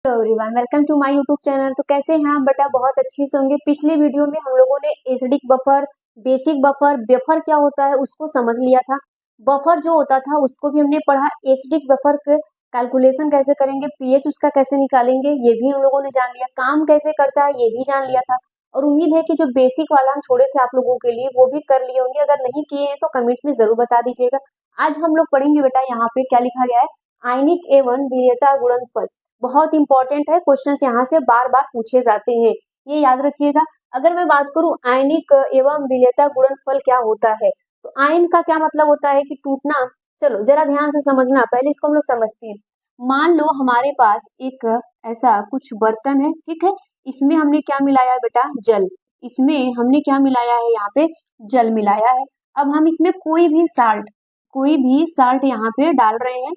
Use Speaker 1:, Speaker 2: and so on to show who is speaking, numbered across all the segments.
Speaker 1: Hello everyone, welcome to my YouTube channel. तो कैसे हैं आप बेटा? बहुत अच्छे से होंगे। पिछले वीडियो में हम लोगों ने acidic buffer, basic buffer, buffer क्या होता है उसको समझ लिया था। बफर जो होता था उसको भी हमने पढ़ा। एसिडिक बफर के कैलकुलेशन कैसे करेंगे, पीएच उसका कैसे निकालेंगे ये भी हम लोगों ने जान लिया। काम कैसे करता है ये भी जान लिया था। और उम्मीद है कि जो बेसिक वाला हम छोड़े थे आप लोगों के लिए वो भी कर लिए होंगे। अगर नहीं किए हैं तो कमेंट में जरूर बता दीजिएगा। आज हम लोग पढ़ेंगे बेटा, यहाँ पे क्या लिखा गया है, आयनिक एवं विलेयता गुणनफल। बहुत इंपॉर्टेंट है, क्वेश्चंस यहाँ से बार बार पूछे जाते हैं, ये याद रखिएगा। अगर मैं बात करूं आयनिक एवं विलेयता गुणनफल क्या होता है, तो आयन का क्या मतलब होता है कि टूटना। चलो जरा ध्यान से समझना, पहले इसको हम लोग समझते हैं। मान लो हमारे पास एक ऐसा कुछ बर्तन है, ठीक है। इसमें हमने क्या मिलाया है बेटा? जल। इसमें हमने क्या मिलाया है? यहाँ पे जल मिलाया है। अब हम इसमें कोई भी साल्ट यहाँ पे डाल रहे हैं।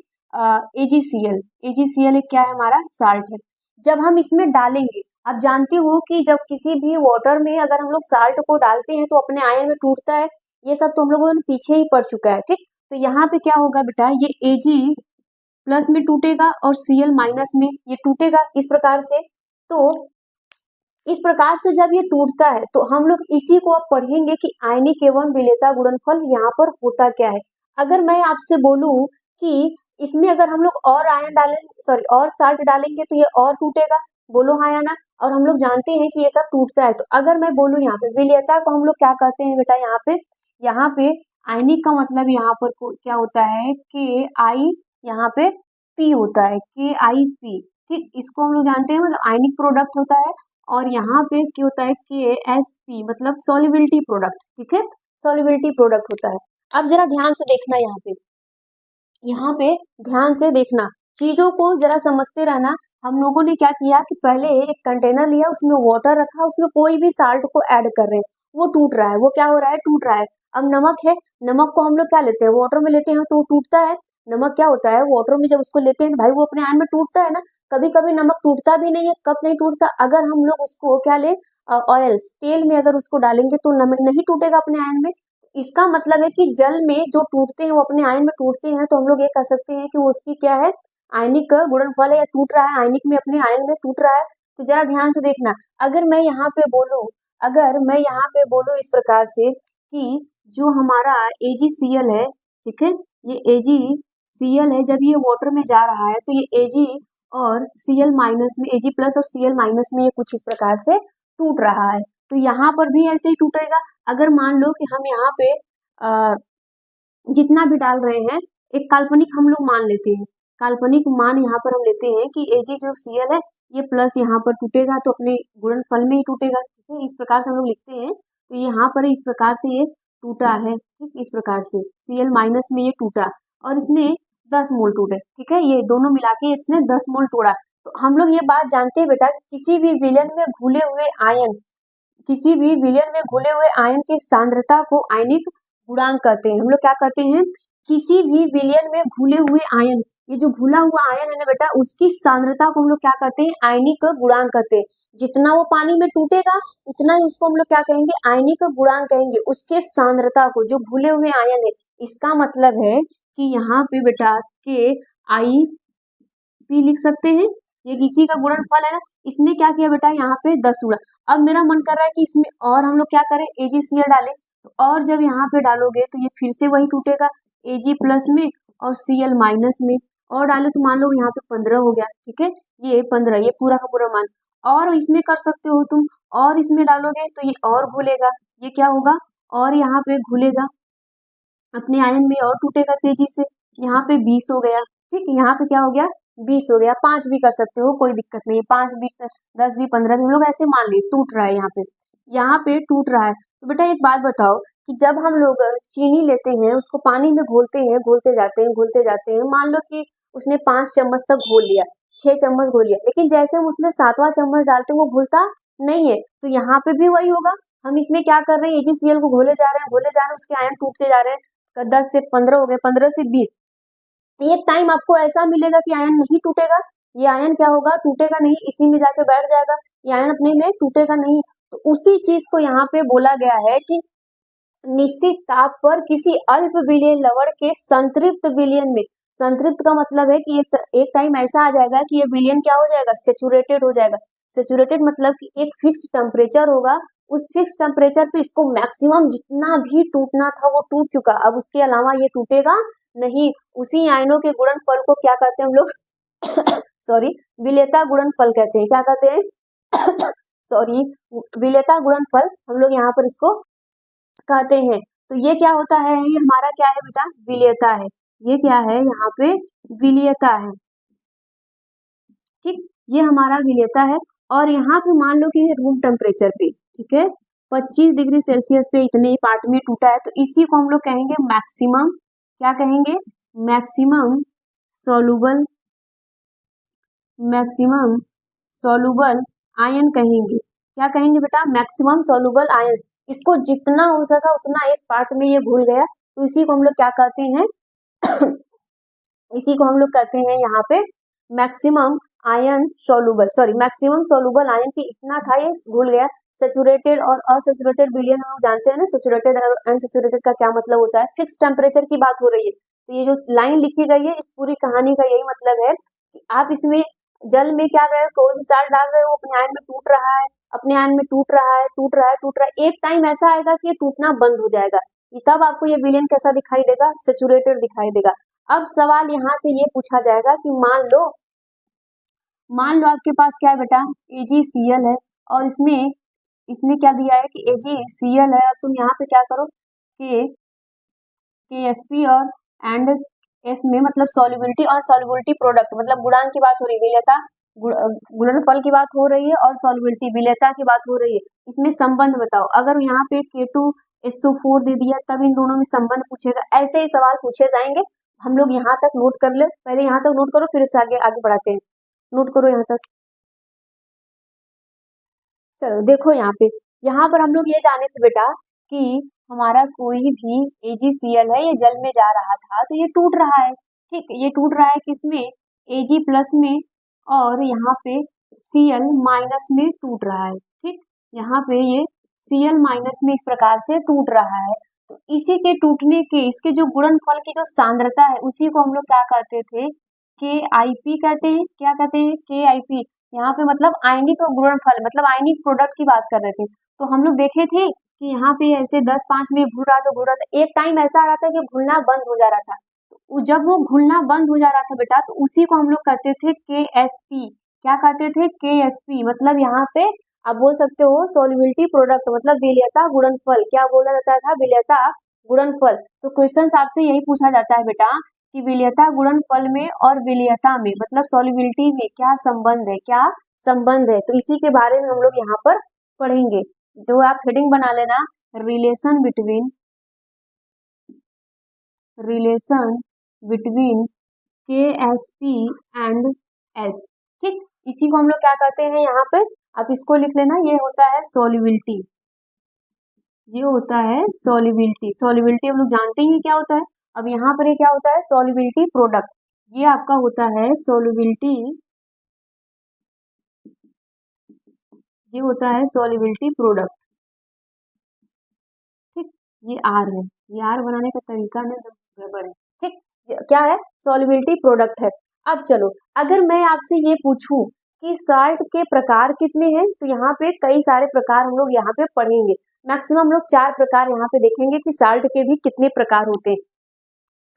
Speaker 1: एजीसीएल एक क्या है? हमारा साल्ट है। जब हम इसमें डालेंगे, आप जानते हो कि जब किसी भी वाटर में अगर हम लोग साल्ट को डालते हैं तो अपने आयन में टूटता है। ये सब तो हम लोगों ने पीछे ही पढ़ चुका है, ठीक। तो यहाँ पे क्या होगा बेटा, ये एजी प्लस में टूटेगा और सीएल माइनस में ये टूटेगा इस प्रकार से। तो इस प्रकार से जब ये टूटता है तो हम लोग इसी को अब पढ़ेंगे कि आयनिक एवं विलेयता गुणनफल यहाँ पर होता क्या है। अगर मैं आपसे बोलूं कि इसमें अगर हम लोग और आयन डालें, सॉरी और साल्ट डालेंगे तो ये और टूटेगा, बोलो हाँ या ना। और हम लोग जानते हैं कि ये सब टूटता है। तो अगर मैं बोलूं यहाँ पे विलेयता को हम लोग क्या कहते हैं बेटा? यहाँ पे आयनिक का मतलब यहाँ पर क्या होता है? के आई, यहाँ पे पी होता है, के आई पी, ठीक। इसको हम लोग जानते हैं, मतलब आयनिक प्रोडक्ट होता है। और यहाँ पे क्या होता है? के एस पी, मतलब सॉल्युबिलिटी प्रोडक्ट, ठीक है। सॉल्युबिलिटी प्रोडक्ट होता है। अब जरा ध्यान से देखना, यहाँ पे ध्यान से देखना, चीजों को जरा समझते रहना। हम लोगों ने क्या किया कि पहले एक कंटेनर लिया, उसमें वाटर रखा, उसमें कोई भी साल्ट को ऐड कर रहे हैं, वो टूट रहा है। वो क्या हो रहा है? टूट रहा है। अब नमक है, नमक को हम लोग क्या लेते हैं? वाटर में लेते हैं तो वो टूटता है। नमक क्या होता है? वाटर में जब उसको लेते हैं भाई वो अपने आयन में टूटता है ना। कभी कभी नमक टूटता भी नहीं है। कब नहीं टूटता? अगर हम लोग उसको क्या ले, ऑयल्स, तेल में अगर उसको डालेंगे तो नमक नहीं टूटेगा अपने आयन में। इसका मतलब है कि जल में जो टूटते हैं वो अपने आयन में टूटते हैं। तो हम लोग ये कह सकते हैं कि वो उसकी क्या है? आयनिक गुणनफल है, या टूट रहा है, आयनिक में अपने आयन में टूट रहा है। तो जरा ध्यान से देखना, अगर मैं यहाँ पे बोलूं इस प्रकार से कि जो हमारा AgCl है, ठीक है, ये AgCl है, जब ये वाटर में जा रहा है तो ये Ag और Cl माइनस में, Ag प्लस और Cl माइनस में ये कुछ इस प्रकार से टूट रहा है। तो यहाँ पर भी ऐसे ही टूटेगा। अगर मान लो कि हम यहाँ पे जितना भी डाल रहे हैं, एक काल्पनिक हम लोग मान लेते हैं, काल्पनिक मान यहाँ पर हम लेते हैं कि Ag जो Cl है ये प्लस यहाँ पर टूटेगा तो अपने गुणनफल में ही टूटेगा, ठीक है। इस प्रकार से हम लोग लिखते हैं। तो यहाँ पर इस प्रकार से ये टूटा है, ठीक। इस प्रकार से Cl माइनस में ये टूटा और इसने 10 मोल टूटे, ठीक है। ये दोनों मिला के इसने 10 मोल तोड़ा। तो हम लोग ये बात जानते हैं बेटा, किसी भी विलयन में घुले हुए आयन की सांद्रता को आयनिक गुणांक कहते हैं। हम लोग क्या कहते हैं? किसी भी विलयन में घुले हुए आयन, ये जो घुला हुआ आयन है ना बेटा, उसकी सांद्रता को हम लोग क्या कहते हैं? आयनिक गुणांक कहते हैं। जितना वो पानी में टूटेगा उतना ही उसको हम लोग क्या कहेंगे? आयनिक गुणांक कहेंगे, उसके सांद्रता को, जो घुले हुए आयन है। इसका मतलब है कि यहाँ पे बेटा के आई पी लिख सकते हैं, ये इसी का गुणनफल है ना। इसने क्या किया बेटा? यहाँ पे 10 उड़ा। अब मेरा मन कर रहा है कि इसमें और हम लोग क्या करें? AgCl डालें। तो और जब यहाँ पे डालोगे तो ये फिर से वही टूटेगा, Ag प्लस में और Cl माइनस में। और डाले तो मान लो यहाँ पे 15 हो गया, ठीक है। ये 15, ये पूरा का पूरा मान। और इसमें कर सकते हो तुम, और इसमें डालोगे तो ये और घुलेगा, ये क्या होगा? और यहाँ पे घुलेगा, अपने आयन में और टूटेगा तेजी से। यहाँ पे 20 हो गया, ठीक। यहाँ पे क्या हो गया? 20 हो गया। 5 भी कर सकते हो, कोई दिक्कत नहीं है। 5 भी, 10 भी, 15 भी, हम लोग ऐसे मान लिए टूट रहा है। यहाँ पे टूट रहा है। तो बेटा एक बात बताओ कि जब हम लोग चीनी लेते हैं, उसको पानी में घोलते हैं, घोलते जाते हैं, मान लो कि उसने 5 चम्मच तक घोल लिया, 6 चम्मच घोल लिया, लेकिन जैसे हम उसमें 7वां चम्मच डालते हैं वो घुलता नहीं है। तो यहाँ पे भी वही होगा। हम इसमें क्या कर रहे हैं? AgCl को घोले जा रहे हैं, उसके आयन टूटते जा रहे हैं। 10 से 15 हो गए, 15 से 20। एक टाइम आपको ऐसा मिलेगा कि आयन नहीं टूटेगा। ये आयन क्या होगा? टूटेगा नहीं, इसी में जाके बैठ जाएगा। ये आयन अपने में टूटेगा नहीं। तो उसी चीज को यहाँ पे बोला गया है कि निश्चित ताप पर किसी अल्प विलयन लवण के संतृप्त विलयन में संतृप्त का मतलब है कि एक टाइम ऐसा आ जाएगा कि ये विलयन क्या हो जाएगा, सेचुरेटेड हो जाएगा। सेचुरेटेड मतलब कि एक फिक्स टेम्परेचर होगा, उस फिक्स टेम्परेचर पे इसको मैक्सिमम जितना भी टूटना था वो टूट चुका, अब उसके अलावा ये टूटेगा नहीं। उसी आयनों के गुणनफल को क्या कहते हैं हम लोग सॉरी, विलेयता गुणनफल कहते हैं। क्या कहते हैं सॉरी, विलेयता गुणनफल हम लोग यहाँ पर इसको कहते हैं। तो ये क्या होता है, ये हमारा क्या है बेटा, विलेयता है। ये क्या है यहाँ पे, विलेयता है। ठीक, ये हमारा विलेयता है। और यहाँ पे मान लो कि रूम टेम्परेचर पे, ठीक है, 25 डिग्री सेल्सियस पे इतने पार्ट में टूटा है, तो इसी को हम लोग कहेंगे मैक्सिमम, क्या कहेंगे, maximum soluble, maximum soluble ion कहेंगे। क्या कहेंगे बेटा, मैक्सिमम सोलुबल आयन। इसको जितना हो सका उतना इस पार्ट में ये घुल गया, तो इसी को हम लोग क्या कहते हैं इसी को हम लोग कहते हैं यहाँ पे maximum ion soluble, sorry maximum soluble ion की इतना था ये घुल गया। सेचुरेटेड और असेचुरेटेड विलयन हम जानते हैं ना, सेचुरेटेड और अनसेचुरेटेड का क्या मतलब होता है, फिक्स टेम्परेचर की बात हो रही है। तो ये जो लाइन लिखी गई है इस पूरी कहानी का यही मतलब है कि आप इसमें जल में क्या रहे हो, कोई भी साल्ट डाल रहे हो, अपने आयन में टूट रहा है, अपने आयन में टूट रहा है, टूट रहा है, टूट रहा है, एक टाइम ऐसा आएगा कि ये टूटना बंद हो जाएगा, तब आपको ये विलयन कैसा दिखाई देगा, सेचुरेटेड दिखाई देगा। अब सवाल यहाँ से ये पूछा जाएगा कि मान लो आपके पास क्या है बेटा, AgCl है, और इसने क्या दिया है कि AgCl है। अब तुम यहाँ पे क्या करो, KSP और एंड S में मतलब सॉल्युबिलिटी और सॉल्युबिलिटी प्रोडक्ट, मतलब गुणांक की बात हो रही है, विलेयता गुणनफल की बात हो रही है और सॉल्युबिलिटी विलेयता की बात हो रही है। इसमें संबंध बताओ। अगर यहाँ पे K2SO4 दे दिया तब इन दोनों में संबंध पूछेगा। ऐसे ही सवाल पूछे जाएंगे। हम लोग यहाँ तक नोट कर ले, पहले यहाँ तक नोट करो, फिर इससे आगे आगे बढ़ाते हैं। नोट करो यहाँ तक। चलो देखो यहाँ पर हम लोग ये जाने थे बेटा कि हमारा कोई भी AgCl है, ये जल में जा रहा था तो ये टूट रहा है। ठीक, ये टूट रहा है किसमें, Ag प्लस में, और यहाँ पे Cl माइनस में टूट रहा है। ठीक, यहाँ पे ये Cl माइनस में इस प्रकार से टूट रहा है। तो इसी के टूटने के, इसके जो गुणनफल की जो सांद्रता है उसी को हम लोग क्या कहते थे, KIP कहते हैं। क्या कहते हैं, KIP। यहाँ पे मतलब आयनिक गुणनफल, मतलब आयनिक प्रोडक्ट की बात कर रहे थे। तो हम लोग देखे थे कि यहाँ पे ऐसे 10-5 में घुल रहा था, एक टाइम ऐसा आ रहा था कि घुलना बंद हो जा रहा था। तो जब वो घुलना बंद हो जा रहा था बेटा, तो उसी को हम लोग कहते थे KSP। क्या कहते थे, KSP। मतलब यहाँ पे आप बोल सकते हो सोल्युबिलिटी प्रोडक्ट, मतलब विलेयता गुणनफल। क्या बोला जाता था, विलेयता गुणनफल। तो क्वेश्चन आपसे यही पूछा जाता है बेटा कि विलेयता गुणनफल में और विलेयता में, मतलब सॉल्युबिलिटी में क्या संबंध है, क्या संबंध है। तो इसी के बारे में हम लोग यहाँ पर पढ़ेंगे। तो आप हेडिंग बना लेना, relation between KSP and S। ठीक, इसी को हम लोग क्या कहते हैं यहाँ पे, आप इसको लिख लेना, ये होता है सॉल्युबिलिटी, ये होता है सॉल्युबिलिटी। सॉल्युबिलिटी हम लोग जानते ही क्या होता है। अब यहाँ पर ये क्या होता है, सॉल्युबिलिटी प्रोडक्ट। ये आपका होता है सॉल्युबिलिटी, ये होता है सॉल्युबिलिटी प्रोडक्ट। ठीक, ये R है, ये R बनाने का तरीका ना गड़बड़ है। ठीक, क्या है, सॉल्युबिलिटी प्रोडक्ट है। अब चलो, अगर मैं आपसे ये पूछूं कि साल्ट के प्रकार कितने हैं, तो यहाँ पे कई सारे प्रकार हम लोग यहाँ पे पढ़ेंगे। मैक्सिमम हम लोग 4 प्रकार यहाँ पे देखेंगे कि साल्ट के भी कितने प्रकार होते हैं।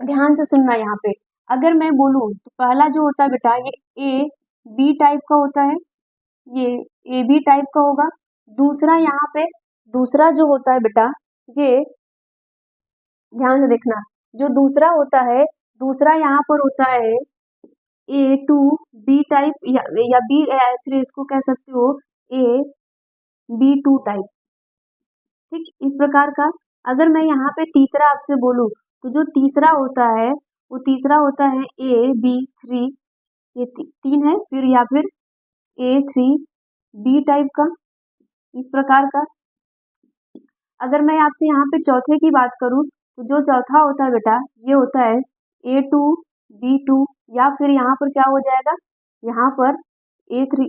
Speaker 1: ध्यान से सुनना यहाँ पे। अगर मैं बोलूं तो पहला जो होता है बेटा, ये AB टाइप का होता है, ये AB टाइप का होगा। दूसरा यहाँ पे, दूसरा जो होता है बेटा, ये ध्यान से देखना, जो दूसरा होता है, दूसरा यहाँ पर होता है A2B टाइप, या B, फिर इसको कह सकते हो AB2 टाइप। ठीक, इस प्रकार का। अगर मैं यहाँ पे तीसरा आपसे बोलूं तो जो तीसरा होता है वो तीसरा होता है AB3, ये 3 है, फिर या फिर A3B टाइप का, इस प्रकार का। अगर मैं आपसे यहाँ पे चौथे की बात करूं तो जो चौथा होता है बेटा, ये होता है A2B2, या फिर यहाँ पर क्या हो जाएगा, यहाँ पर A3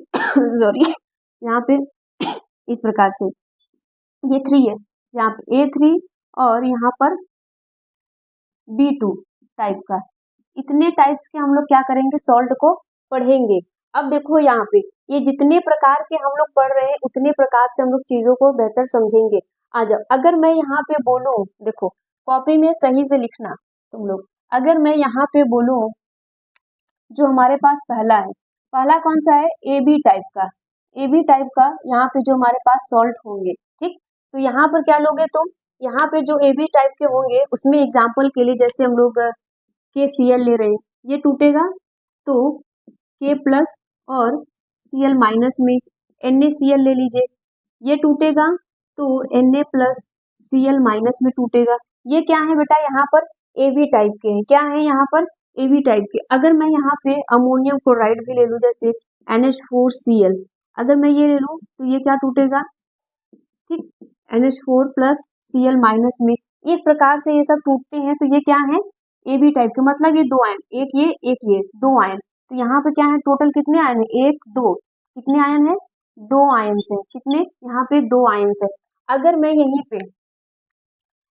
Speaker 1: सॉरी, यहाँ पे इस प्रकार से ये 3 है, यहाँ पे A3 और यहाँ पर B2 टाइप का। इतने टाइप्स के हम लोग क्या करेंगे, सॉल्ट को पढ़ेंगे। अब देखो यहाँ पे ये जितने प्रकार के हम लोग पढ़ रहे हैं उतने प्रकार से हम लोग चीजों को बेहतर समझेंगे। आ जाओ, अगर मैं यहाँ पे बोलूं, देखो कॉपी में सही से लिखना तुम लोग, अगर मैं यहाँ पे बोलूं जो हमारे पास पहला है, पहला कौन सा है, ए बी टाइप का, ए बी टाइप का यहाँ पे जो हमारे पास सॉल्ट होंगे, ठीक। तो यहाँ पर क्या लोगे तुम, यहाँ पे जो ए बी टाइप के होंगे उसमें एग्जाम्पल के लिए जैसे हम लोग के सी एल ले रहे हैं, ये टूटेगा तो के प्लस और सी एल माइनस में NaCl ले लीजिए, ये टूटेगा तो Na plus C L minus में टूटेगा। ये क्या है बेटा, यहाँ पर ए बी टाइप के हैं, क्या है यहाँ पर ए बी टाइप के। अगर मैं यहाँ पे अमोनियम क्लोराइड भी ले लूँ जैसे NH4Cl, अगर मैं ये ले लूँ तो ये क्या टूटेगा, ठीक, NH4 प्लस Cl माइनस में, इस प्रकार से ये सब टूटते हैं। तो ये क्या है, ए बी टाइप के, मतलब ये दो आयन, एक ये दो आयन। तो यहाँ पे क्या है, टोटल कितने आयन है, एक दो, कितने आयन है, दो आयन है, कितने, यहाँ पे दो आयन है। अगर मैं यहीं पे,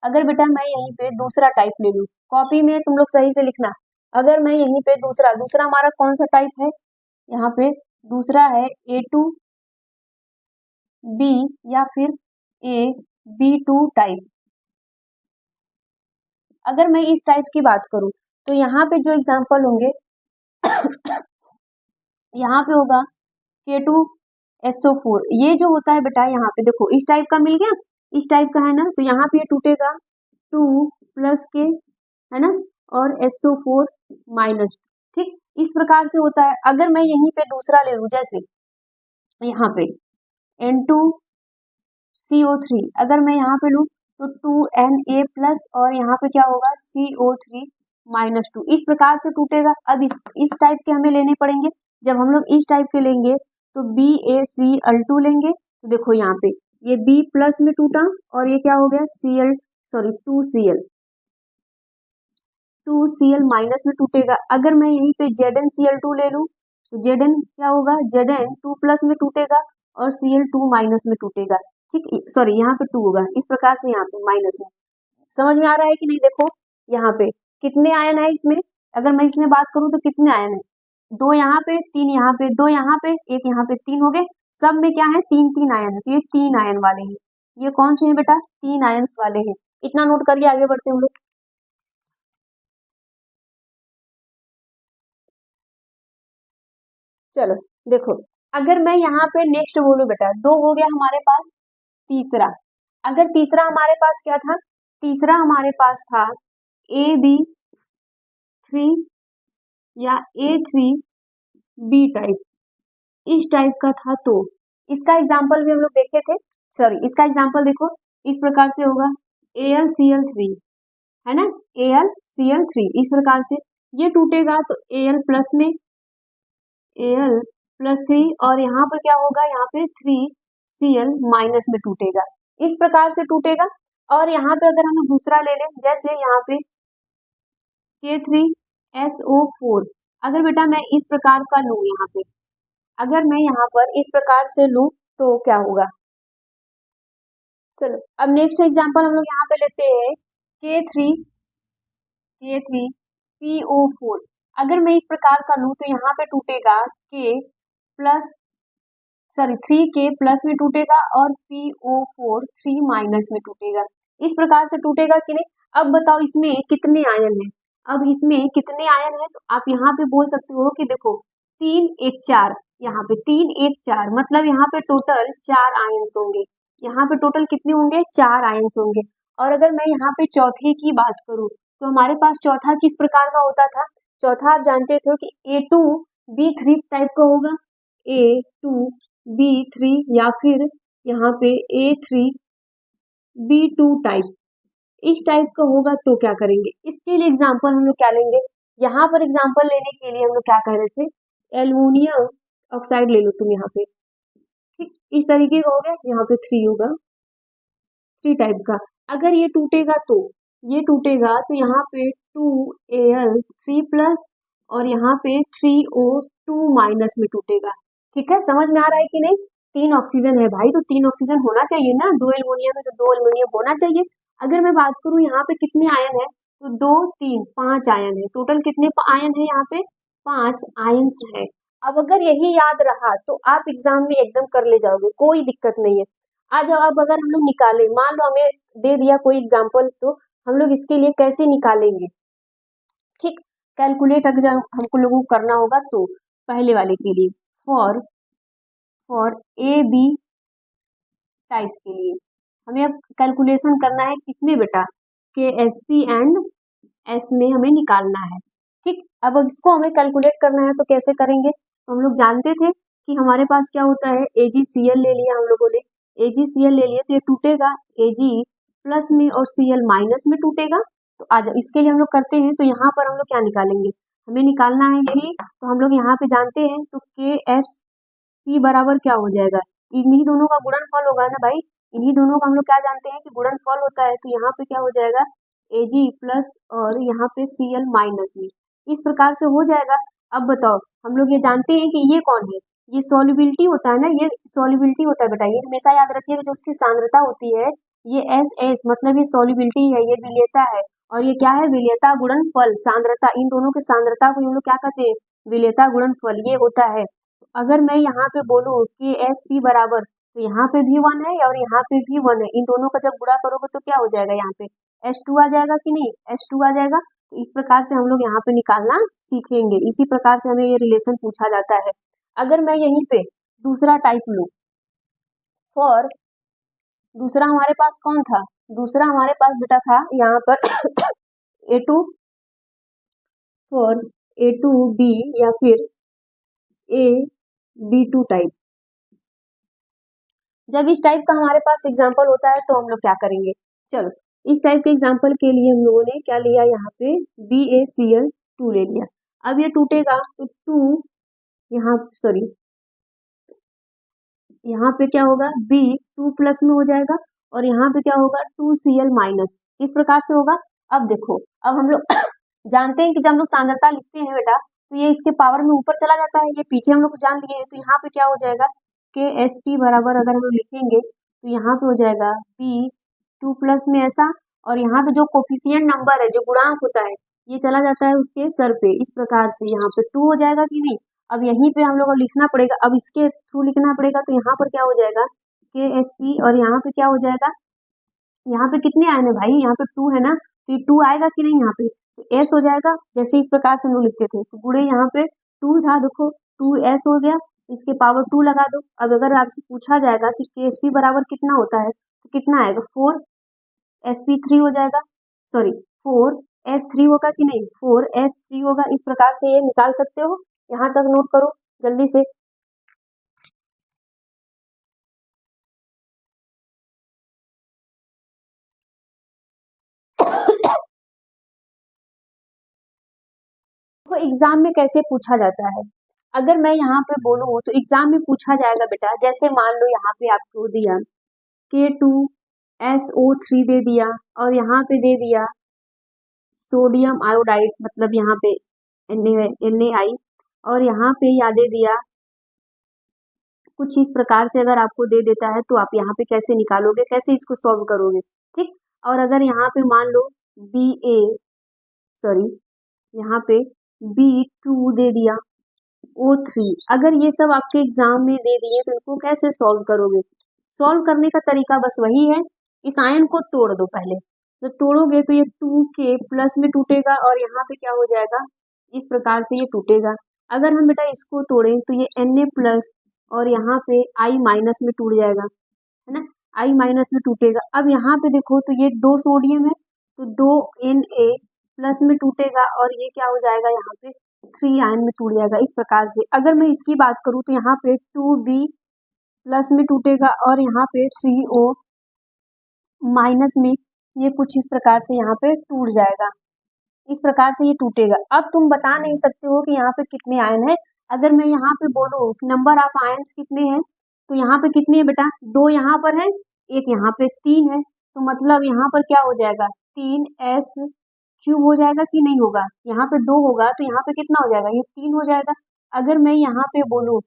Speaker 1: अगर बेटा मैं यहीं पे दूसरा टाइप ले लूँ, कॉपी में तुम लोग सही से लिखना, अगर मैं यहीं पे दूसरा हमारा कौन सा टाइप है, यहाँ पे दूसरा है A2B या फिर AB2 टाइप। अगर मैं इस टाइप की बात करूं तो यहाँ पे जो एग्जांपल होंगे यहाँ पे होगा K2SO4, ये जो होता है बेटा यहाँ पे देखो इस टाइप का मिल गया, इस टाइप का है ना, तो यहाँ पे ये टूटेगा 2 प्लस के, है ना, और SO4 माइनस, ठीक, इस प्रकार से होता है। अगर मैं यहीं पे दूसरा ले लूं जैसे यहाँ पे N2CO3, अगर मैं यहाँ पे लूं तो 2Na प्लस और यहाँ पे क्या होगा CO3 माइनस 2, इस प्रकार से टूटेगा। अब इस टाइप के हमें लेने पड़ेंगे, जब हम लोग इस टाइप के लेंगे तो BaCl2 लेंगे, तो देखो यहाँ पे ये B प्लस में टूटा और ये क्या हो गया 2Cl माइनस में टूटेगा। अगर मैं यहीं पे ZnCl2 ले लूं तो Zn क्या होगा, Zn 2 प्लस में टूटेगा और Cl2 माइनस में टूटेगा, ठीक, सॉरी यहाँ पे 2 होगा, इस प्रकार से यहाँ पे माइनस में। समझ में आ रहा है कि नहीं, देखो यहाँ पे कितने आयन है इसमें, अगर मैं इसमें बात करूं तो कितने आयन है, दो यहाँ पे, तीन यहाँ पे, दो यहाँ पे, एक यहाँ पे, तीन हो गए, सब में क्या है, तीन तीन आयन है, तो ये तीन आयन वाले हैं। ये कौन से हैं बेटा, तीन आयन्स वाले हैं। इतना नोट करके आगे बढ़ते हैं हम लोग। चलो देखो, अगर मैं यहाँ पे नेक्स्ट बोलूं बेटा, दो हो गया हमारे पास, तीसरा, अगर तीसरा हमारे पास क्या था, तीसरा हमारे पास था AB3 या A3B टाइप, इस टाइप का था, तो इसका एग्जाम्पल भी हम लोग देखे थे, सॉरी इसका एग्जाम्पल देखो, इस प्रकार से होगा AlCl3, है ना, AlCl3, इस प्रकार से ये टूटेगा तो Al प्लस में Al+3 और यहाँ पर क्या होगा, यहाँ पे 3Cl माइनस में टूटेगा, इस प्रकार से टूटेगा। और यहाँ पे अगर हम लोग दूसरा ले लें जैसे यहाँ पे K3SO4, अगर बेटा मैं इस प्रकार का लूँ, यहाँ पे अगर मैं यहाँ पर इस प्रकार से लूँ तो क्या होगा। चलो अब नेक्स्ट एग्जांपल हम लोग यहाँ पे लेते हैं K3PO4, अगर मैं इस प्रकार का लूँ तो यहाँ पे टूटेगा थ्री के प्लस में टूटेगा और PO4 3 माइनस में टूटेगा, इस प्रकार से टूटेगा कि नहीं। अब बताओ इसमें कितने आयन हैं, अब इसमें कितने आयन हैं, तो आप यहाँ पे बोल सकते हो कि देखो 3 1 4, यहाँ पे 3 1 4, मतलब यहाँ पे टोटल 4 आयन्स होंगे, यहाँ पे टोटल कितने होंगे, 4 आयन्स होंगे। और अगर मैं यहाँ पे चौथे की बात करूँ तो हमारे पास चौथा किस प्रकार का होता था, चौथा आप जानते थे कि A2B3 टाइप का होगा, A2B3 या फिर यहाँ पे A3B2 टाइप, इस टाइप का होगा। तो क्या करेंगे, इसके लिए एग्जाम्पल हम लोग क्या लेंगे, यहाँ पर एग्जाम्पल लेने के लिए हम लोग क्या कह रहे थे, एल्युमिनियम ऑक्साइड ले लो तुम यहाँ पे, ठीक, इस तरीके का हो गया, यहाँ पे 3 होगा, 3 टाइप का। अगर ये टूटेगा तो यहाँ पे 2Al3 प्लस और यहाँ पे 3O2 माइनस में टूटेगा, ठीक है, समझ में आ रहा है कि नहीं। 3 ऑक्सीजन है भाई, तो 3 ऑक्सीजन होना चाहिए ना, 2 एल्युमिनियम है तो 2 एल्युमिनियम होना चाहिए। अगर मैं बात करूं यहाँ पे कितने आयन है, तो 2 3 5 आयन है। टोटल कितने आयन है यहाँ पे? 5 आयन्स है। अब अगर यही याद रहा तो आप एग्जाम में एकदम कर ले जाओगे, कोई दिक्कत नहीं है। आ जाओ, अब अगर हम लोग निकाले, मान लो हमें दे दिया कोई एग्जाम्पल, तो हम लोग इसके लिए कैसे निकालेंगे? ठीक, कैलकुलेट अगर हमको लोगों को करना होगा तो पहले वाले के लिए फॉर ए बी टाइप के लिए हमें अब कैलकुलेशन करना है किसमें बेटा? के एस पी एंड एस में हमें निकालना है। ठीक, अब इसको हमें कैलकुलेट करना है तो कैसे करेंगे? तो हम लोग जानते थे कि हमारे पास क्या होता है, AgCl ले लिया हम लोगों ने, AgCl ले लिया तो ये टूटेगा Ag प्लस में और Cl माइनस में टूटेगा। तो आज इसके लिए हम लोग करते हैं, तो यहाँ पर हम लोग क्या निकालेंगे? हमें निकालना है यही, तो हम लोग यहाँ पे जानते हैं, तो KsP बराबर क्या हो जाएगा? इन्हीं दोनों का गुणनफल होगा ना भाई, इन्हीं दोनों का हम लोग क्या जानते हैं कि गुणनफल होता है। तो यहाँ पे क्या हो जाएगा? Ag प्लस और यहाँ पे Cl माइनस में, इस प्रकार से हो जाएगा। अब बताओ, हम लोग ये जानते हैं कि ये कौन है? ये सॉल्युबिलिटी होता है ना, ये सॉल्युबिलिटी होता है बेटा, ये हमेशा याद रखिएगा। जो उसकी सांद्रता होती है ये SS, मतलब ये सॉल्युबिलिटी है, ये विलेयता है। और ये क्या है? विलेयता गुणनफल, सांद्रता, इन दोनों की सांद्रता को हम लोग क्या कहते हैं? विलेयता गुणनफल, ये होता है। अगर मैं यहाँ पे बोलूँ कि SP बराबर, तो यहाँ पे भी 1 है और यहाँ पे भी 1 है, इन दोनों का जब गुणा करोगे तो क्या हो जाएगा? यहाँ पे S2 आ जाएगा कि नहीं? S2 आ जाएगा। तो इस प्रकार से हम लोग यहाँ पे निकालना सीखेंगे। इसी प्रकार से हमें ये रिलेशन पूछा जाता है। अगर मैं यहीं पे दूसरा टाइप लूँ, फॉर दूसरा हमारे पास कौन था? दूसरा हमारे पास बेटा था यहाँ पर A2 फॉर A2B या फिर AB2 टाइप। जब इस टाइप का हमारे पास एग्जाम्पल होता है तो हम लोग क्या करेंगे? चलो, इस टाइप के एग्जाम्पल के लिए हम लोगों ने क्या लिया? यहाँ पे BaCl2 ले लिया। अब ये टूटेगा तो 2 यहाँ, सॉरी, यहाँ पे क्या होगा? B 2 प्लस में हो जाएगा और यहाँ पे क्या होगा? 2Cl माइनस, इस प्रकार से होगा। अब देखो, अब हम लोग जानते हैं कि जब हम लोग सांद्रता लिखते हैं बेटा, तो ये इसके पावर में ऊपर चला जाता है, ये पीछे हम लोग जान लिए हैं। तो यहाँ पे क्या हो जाएगा? KsP बराबर अगर हम लोग लिखेंगे तो यहाँ पे हो जाएगा B 2 प्लस में ऐसा, और यहाँ पे जो कोफिशिएंट नंबर है, जो गुणांक होता है, ये चला जाता है उसके सर पे, इस प्रकार से यहाँ पे 2 हो जाएगा कि नहीं? अब यहीं पे हम लोग को लिखना पड़ेगा, अब इसके थ्रू लिखना पड़ेगा। तो यहाँ पर क्या हो जाएगा? KsP, और यहाँ पे क्या हो जाएगा? यहाँ पे कितने आए हैं भाई? यहाँ पे 2 है ना, तो ये 2 आएगा कि नहीं? यहाँ पे तो S हो जाएगा, जैसे इस प्रकार से हम लोग लिखते थे। तो गुणे यहाँ पे 2 था, देखो 2S हो गया, इसके पावर 2 लगा दो। अब अगर आपसे पूछा जाएगा कि KsP बराबर कितना होता है, तो कितना आएगा? 4sp3 हो जाएगा, सॉरी 4s3 होगा कि नहीं? 4s3 होगा। इस प्रकार से ये निकाल सकते हो। यहाँ तक नोट करो जल्दी से। तो एग्जाम में कैसे पूछा जाता है? अगर मैं यहाँ पे बोलूँ तो एग्जाम में पूछा जाएगा बेटा, जैसे मान लो यहाँ पे आपको दिया K2SO3 दे दिया, और यहाँ पे दे दिया सोडियम आयोडाइड, मतलब यहाँ पे NaI, और यहाँ पे या दे दिया कुछ इस प्रकार से। अगर आपको दे देता है तो आप यहाँ पे कैसे निकालोगे, कैसे इसको सॉल्व करोगे? ठीक, और अगर यहाँ पे मान लो यहाँ पे B2 दे दिया O3, अगर ये सब आपके एग्जाम में दे दिए तो इनको कैसे सॉल्व करोगे? सॉल्व करने का तरीका बस वही है, इस आयन को तोड़ दो पहले। तो तोड़ोगे तो ये 2K प्लस में टूटेगा और यहाँ पे क्या हो जाएगा? इस प्रकार से ये टूटेगा। अगर हम बेटा इसको तोड़ें तो ये Na प्लस और यहाँ पे I माइनस में टूट जाएगा, है ना, I माइनस में टूटेगा। अब यहाँ पे देखो तो ये 2 सोडियम है तो 2 Na प्लस में टूटेगा और ये क्या हो जाएगा? यहाँ पे 3 आयन में टूट जाएगा, इस प्रकार से। अगर मैं इसकी बात करूँ तो यहाँ पे 2B प्लस में टूटेगा और यहाँ पे 3O माइनस में, ये कुछ इस प्रकार से यहाँ पे टूट जाएगा, इस प्रकार से ये टूटेगा। अब तुम बता नहीं सकते हो कि यहाँ पे कितने आयन है। अगर मैं यहाँ पे बोलूँ नंबर ऑफ आयन्स कितने हैं, तो यहाँ पे कितने हैं बेटा? 2 यहाँ पर है, एक यहाँ पे 3 है, तो मतलब यहाँ पर क्या हो जाएगा? 3s क्यूब हो जाएगा कि नहीं होगा? यहाँ पे 2 होगा तो यहाँ पे कितना हो जाएगा? ये 3 हो जाएगा। अगर मैं यहाँ पे बोलूँ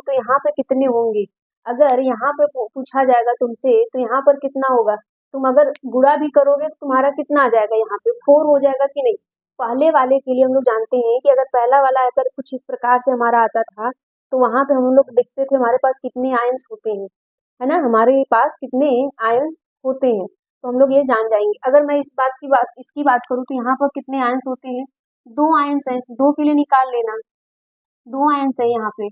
Speaker 1: तो यहाँ पे कितने होंगे? अगर यहाँ पे पूछा जाएगा तुमसे तो यहाँ पर कितना होगा? तुम अगर गुणा भी करोगे तो तुम्हारा कितना आ जाएगा, यहाँ पे 4 हो जाएगा कि नहीं। पहले वाले के लिए हम लोग जानते हैं कि अगर पहला वाला अगर कुछ इस प्रकार से हमारा आता था, तो वहां पे हम लोग देखते थे हमारे पास कितने आयंस होते हैं, है ना, हमारे पास कितने आयंस होते हैं, तो हम लोग ये जान जाएंगे। अगर मैं इसकी बात करूँ तो यहाँ पर कितने आयंस होते हैं, 2 आयंस है, 2 के लिए निकाल लेना, 2 आयंस है यहाँ पे,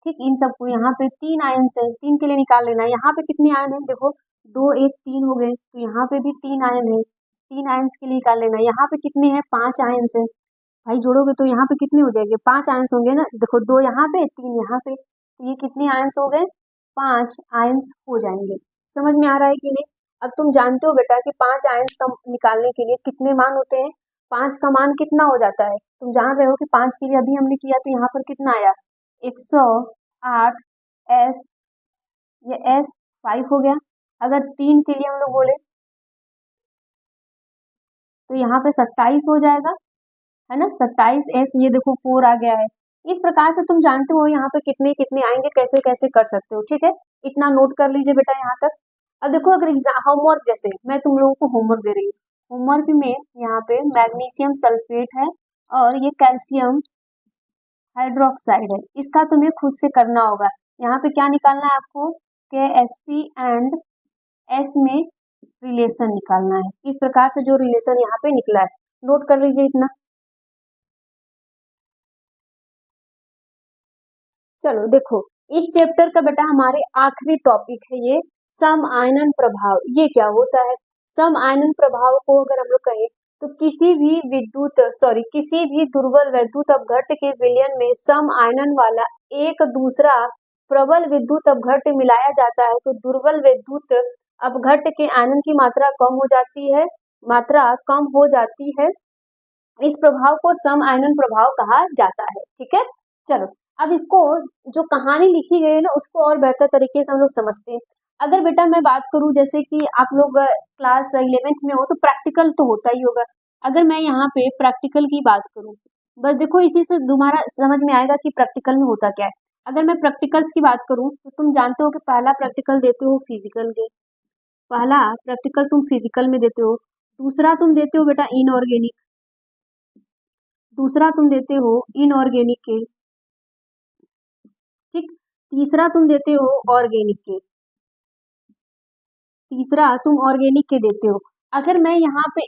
Speaker 1: ठीक। इन सबको यहाँ पे 3 आयंस है, 3 के लिए निकाल लेना। यहाँ पे कितने आयन है, देखो 2 1 3 हो गए, तो यहाँ पे भी 3 आयन है, 3 आयंस के लिए निकाल लेना। यहाँ पे कितने हैं, 5 आयंस है, भाई जोड़ोगे तो यहाँ पे कितने हो जाएंगे, 5 आयंस होंगे ना, देखो 2 यहाँ पे 3 यहाँ पे, तो ये कितने आयंस हो गए, 5 आयंस हो जाएंगे। समझ में आ रहा है कि नहीं। अब तुम जानते हो बेटा कि 5 आयंस का निकालने के लिए कितने मान होते हैं, 5 का मान कितना हो जाता है, तुम जान रहे हो कि 5 के लिए अभी हमने किया तो यहाँ पर कितना आया, 108 एस, ये एस 5 हो गया। अगर 3 के लिए हम लोग बोले तो यहाँ पे 27 हो जाएगा, है ना, 27 एस, ये देखो 4 आ गया है। इस प्रकार से तुम जानते हो यहाँ पे कितने कितने आएंगे, कैसे कैसे कर सकते हो, ठीक है। इतना नोट कर लीजिए बेटा यहाँ तक। अब देखो अगर होमवर्क, जैसे मैं तुम लोगों को होमवर्क दे रही हूँ, होमवर्क में यहाँ पे मैग्नीशियम सल्फेट है और ये कैल्शियम हाइड्रोक्साइड है, इसका तुम्हें खुद से करना होगा। यहाँ पे क्या निकालना है आपको, KSP एंड S में रिलेशन निकालना है। इस प्रकार से जो रिलेशन यहाँ पे निकला है, नोट कर लीजिए इतना। चलो देखो, इस चैप्टर का बेटा हमारे आखिरी टॉपिक है ये सम आयनन प्रभाव। ये क्या होता है, सम आयनन प्रभाव को अगर हम लोग कहें तो किसी भी दुर्बल वैद्युत अपघट्ट के विलयन में सम आयनन वाला एक दूसरा प्रबल विद्युत अपघट्ट मिलाया जाता है, तो दुर्बल विद्युत अपघट्ट के आयनन की मात्रा कम हो जाती है। इस प्रभाव को सम आयनन प्रभाव कहा जाता है, ठीक है। चलो अब इसको जो कहानी लिखी गई है ना, उसको और बेहतर तरीके से हम लोग समझते हैं। अगर बेटा मैं बात करूं, जैसे कि आप लोग क्लास 11th में हो तो प्रैक्टिकल तो होता ही होगा। अगर मैं यहाँ पे प्रैक्टिकल की बात करूं, बस देखो इसी से तुम्हारा समझ में आएगा कि प्रैक्टिकल में होता क्या है। अगर मैं प्रैक्टिकल्स की बात करूं तो तुम जानते हो कि पहला प्रैक्टिकल देते हो फिजिकल के, पहला प्रैक्टिकल तुम फिजिकल में देते हो, दूसरा तुम देते हो बेटा इनऑर्गेनिक, दूसरा तुम देते हो इनऑर्गेनिक के, ठीक, तीसरा तुम देते हो ऑर्गेनिक के, तीसरा तुम ऑर्गेनिक के देते हो। अगर मैं यहाँ पे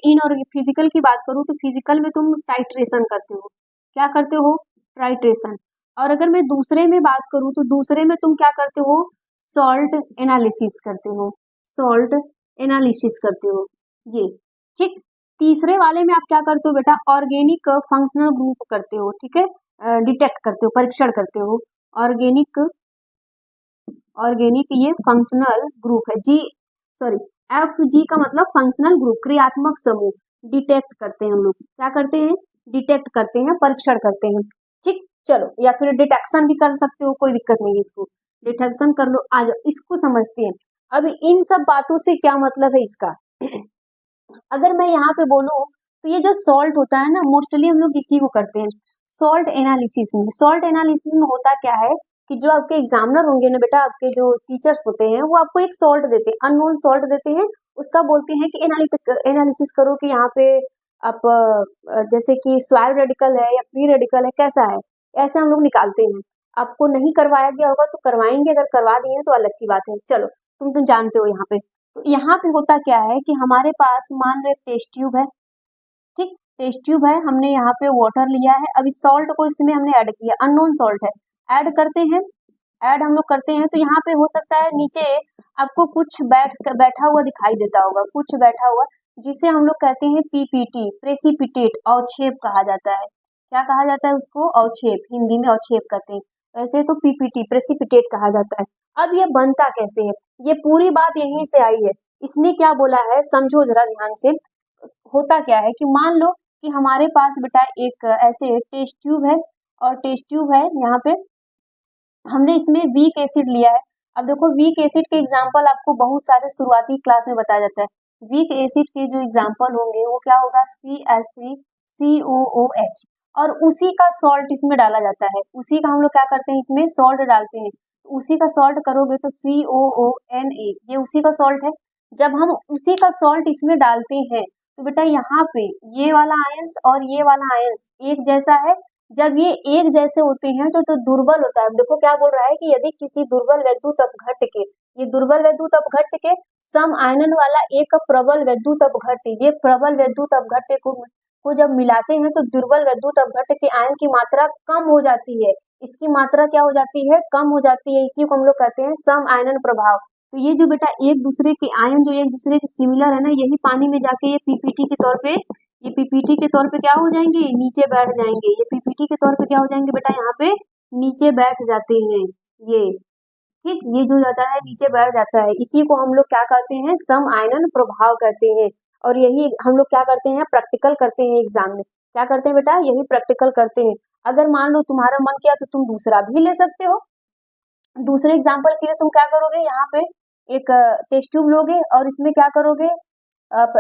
Speaker 1: फिजिकल की बात करूँ तो फिजिकल में तुम टाइट्रेशन करते हो, क्या करते हो, टाइट्रेशन। और अगर मैं दूसरे में बात करूँ तो दूसरे में तुम क्या करते हो, सॉल्ट एनालिसिस करते हो, सॉल्ट एनालिसिस करते हो, ये ठीक। तीसरे वाले में आप क्या करते हो बेटा, ऑर्गेनिक फंक्शनल ग्रुप करते हो, ठीक है, डिटेक्ट करते हो, परीक्षण करते हो। ऑर्गेनिक ये फंक्शनल ग्रुप है, FG का मतलब फंक्शनल ग्रुप, क्रियात्मक समूह। डिटेक्ट करते हैं हम लोग, क्या करते हैं, डिटेक्ट करते हैं, परीक्षण करते हैं, ठीक। चलो या फिर डिटेक्शन भी कर सकते हो, कोई दिक्कत नहीं है, इसको डिटेक्शन कर लो। आ जाओ इसको समझते हैं। अब इन सब बातों से क्या मतलब है इसका अगर मैं यहाँ पे बोलूँ तो ये जो सॉल्ट होता है ना, मोस्टली हम लोग इसी को करते हैं सॉल्ट एनालिसिस में। सॉल्ट एनालिसिस में होता क्या है कि जो आपके एग्जामिनर होंगे ना बेटा, आपके जो टीचर्स होते हैं वो आपको एक सॉल्ट देते हैं, अननोन सॉल्ट देते हैं, उसका बोलते हैं कि एनालिसिस करो कि यहाँ पे आप जैसे कि स्वाइल रेडिकल है या फ्री रेडिकल है, कैसा है, ऐसे हम लोग निकालते हैं। आपको नहीं करवाया गया होगा तो करवाएंगे, अगर करवा दिए तो अलग की बात है। चलो तुम जानते हो यहाँ पे, तो यहाँ पे होता क्या है कि हमारे पास मान लो एक टेस्ट ट्यूब है, ठीक, टेस्ट ट्यूब है, हमने यहाँ पे वाटर लिया है, अब इस सॉल्ट को इसमें हमने ऐड किया, अननोन सॉल्ट है, ऐड करते हैं, ऐड हम लोग करते हैं, तो यहाँ पे हो सकता है नीचे आपको कुछ बैठा हुआ दिखाई देता होगा, कुछ बैठा हुआ, जिसे हम लोग कहते हैं PPT, प्रेसिपिटेट, अवक्षेप कहा जाता है। क्या कहा जाता है उसको, अवक्षेप, हिंदी में अवक्षेप कहते हैं, वैसे तो PPT प्रेसिपिटेट कहा जाता है। अब ये बनता कैसे है, ये पूरी बात यहीं से आई है। इसने क्या बोला है, समझो जरा ध्यान से। होता क्या है कि मान लो कि हमारे पास बेटा एक ऐसे टेस्ट ट्यूब है, और टेस्ट ट्यूब है यहाँ पे, हमने इसमें वीक एसिड लिया है। अब देखो वीक एसिड के एग्जाम्पल आपको बहुत सारे शुरुआती क्लास में बताया जाता है। वीक एसिड के जो एग्जाम्पल होंगे वो क्या होगा, CH3COOH, और उसी का सॉल्ट इसमें डाला जाता है, उसी का हम लोग क्या करते हैं, इसमें सॉल्ट डालते हैं, उसी का सॉल्ट करोगे तो COONA, ये उसी का सॉल्ट है। जब हम उसी का सॉल्ट इसमें डालते हैं तो बेटा यहाँ पे ये वाला आयंस और ये वाला आयंस एक जैसा है। जब ये एक जैसे होते हैं तो दुर्बल होता है। देखो क्या बोल रहा है कि यदि किसी दुर्बल वैद्युत अपघट्ट के, ये दुर्बल वैद्युत अपघट्ट के सम आयनन वाला एक प्रबल वैद्युत अपघट्ट, ये प्रबल वैद्युत अपघट्ट को जब मिलाते हैं तो दुर्बल वैद्युत अपघट्ट के आयन की मात्रा कम हो जाती है। इसकी मात्रा क्या हो जाती है? कम हो जाती है। इसी को हम लोग कहते हैं सम आयनन प्रभाव। तो ये जो बेटा एक दूसरे के आयन जो एक दूसरे के सिमिलर है ना, यही पानी में जाके ये पीपीटी के तौर पे, ये पीपीटी के तौर पे क्या हो जाएंगे? नीचे बैठ जाएंगे। ये पीपीटी के तौर पे क्या हो जाएंगे बेटा? यहाँ पे नीचे बैठ जाते हैं ये। ठीक, ये जो जाता है नीचे बैठ जाता है, इसी को हम लोग क्या कहते हैं? सम आयनन प्रभाव कहते हैं। और यही हम लोग क्या करते हैं? प्रैक्टिकल करते हैं एग्जाम में। क्या करते हैं बेटा? यही प्रैक्टिकल करते हैं। अगर मान लो तुम्हारा मन किया तो तुम दूसरा भी ले सकते हो। दूसरे एग्जाम्पल के लिए तुम क्या करोगे? यहाँ पे एक टेस्ट ट्यूब लोगे और इसमें क्या करोगे? आप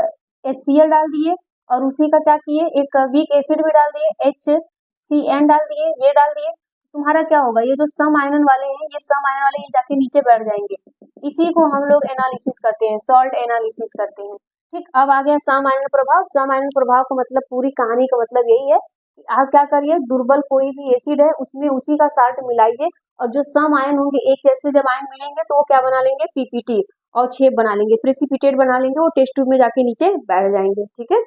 Speaker 1: HCl डाल दिए और उसी का क्या किए? एक वीक एसिड भी डाल दिए, HCN डाल दिए, ये डाल दिए। तुम्हारा क्या होगा? ये जो सम आयनन वाले हैं, ये सम आयनन वाले ये जाके नीचे बैठ जाएंगे। इसी को हम लोग एनालिसिस करते हैं, सॉल्ट एनालिसिस करते हैं। ठीक, अब आ गया सम आयनन प्रभाव। सम आयनन प्रभाव का मतलब, पूरी कहानी का मतलब यही है कि आप क्या करिए? दुर्बल कोई भी एसिड है उसमें उसी का साल्ट मिलाइए और जो सम आयन होंगे, एक जैसे जब आयन मिलेंगे तो वो क्या बना लेंगे? पीपीटी और शेप बना लेंगे, प्रेसिपिटेट बना लेंगे, वो टेस्ट ट्यूब में जाके नीचे बैठ जाएंगे। ठीक है,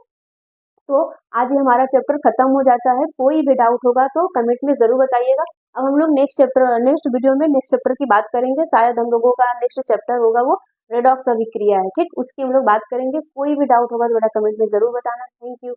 Speaker 1: तो आज ये हमारा चैप्टर खत्म हो जाता है। कोई भी डाउट होगा तो कमेंट में जरूर बताइएगा। अब हम लोग नेक्स्ट वीडियो में नेक्स्ट चैप्टर की बात करेंगे। शायद हम लोगों का नेक्स्ट चैप्टर होगा वो रेडॉक्स अभिक्रिया है। ठीक, उसकी हम लोग बात करेंगे। कोई भी डाउट होगा तो बेटा कमेंट में जरूर बताना। Thank you.